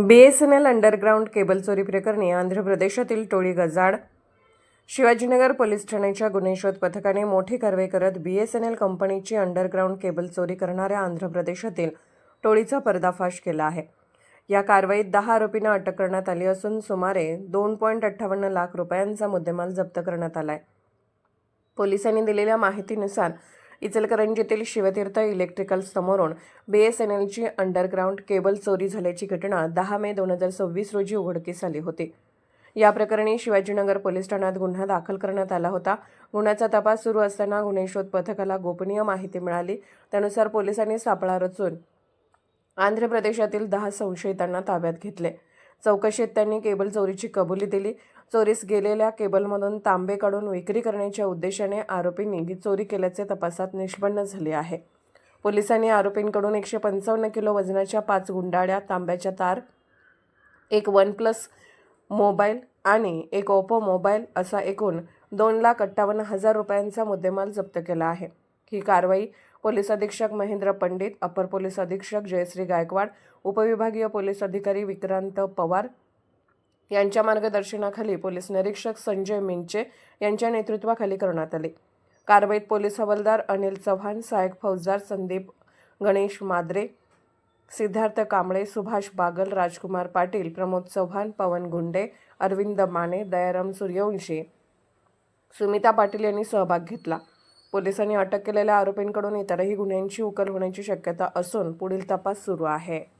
BSNL underground cable चोरी प्रकरणी आंध्र प्रदेशातील टोळी गजाआड. शिवाजीनगर पोलीस ठाण्याच्या गुन्हे शोध पथकाने मोठी कारवाई करत BSNL कंपनीची अंडरग्राउंड केबल चोरी करणाऱ्या आंध्र प्रदेशातील टोळीचा पर्दाफाश केला आहे. या कारवाईत 10 आरोपींना अटक करण्यात आली असून सुमारे 2.58 लाख रुपयांचा मुद्देमाल जप्त करण्यात आला आहे. पोलिसांनी दिलेल्या माहितीनुसार इचलकरंजीतील शिवतीर्थ इलेक्ट्रिकल समोरून BSNLची अंडरग्राउंड केबल चोरी झाल्याची घटना 10 मे 2026 रोजी उघडकीस आली होती. या प्रकरणी शिवाजीनगर पोलीस ठाण्यात गुन्हा दाखल करण्यात आला होता. गुन्ह्याचा तपास सुरू असताना गुन्हे शोध पथकाला गोपनीय माहिती मिळाली. त्यानुसार पोलिसांनी सापळा रचून आंध्र प्रदेशातील 10 संशयितांना ताब्यात घेतले. चौकशीत त्यांनी केबल चोरीची कबुली दिली. चोरीस गेलेल्या केबलमधून तांबे काढून विक्री करण्याच्या उद्देशाने आरोपींनी ही चोरी केल्याचे तपासात निष्पन्न झाले आहे. पोलिसांनी आरोपींकडून 155 किलो वजनाच्या 5 गुंडाळ्या तांब्याच्या तार, एक OnePlus मोबाईल आणि एक ओप्पो मोबाईल असा एकूण 2,58,000 रुपयांचा मुद्देमाल जप्त केला आहे. ही कारवाई पोलीस अधीक्षक महेंद्र पंडित, अपर पोलीस अधीक्षक जयश्री गायकवाड, उपविभागीय पोलीस अधिकारी विक्रांत पवार यांच्या मार्गदर्शनाखाली पोलीस निरीक्षक संजय मिंचे यांच्या नेतृत्वाखाली करण्यात आली. कारवाईत पोलीस हवालदार अनिल चव्हाण, सहाय्यक फौजदार संदीप गणेश माद्रे, सिद्धार्थ कांबळे, सुभाष बागल, राजकुमार पाटील, प्रमोद चव्हाण, पवन गुंडे, अरविंद माने, दयाराम सूर्यवंशी, सुमिता पाटील यांनी सहभाग घेतला. पोलिसांनी अटक केलेल्या आरोपींकडून इतरही गुन्ह्यांची उकल होण्याची शक्यता असून पुढील तपास सुरू आहे.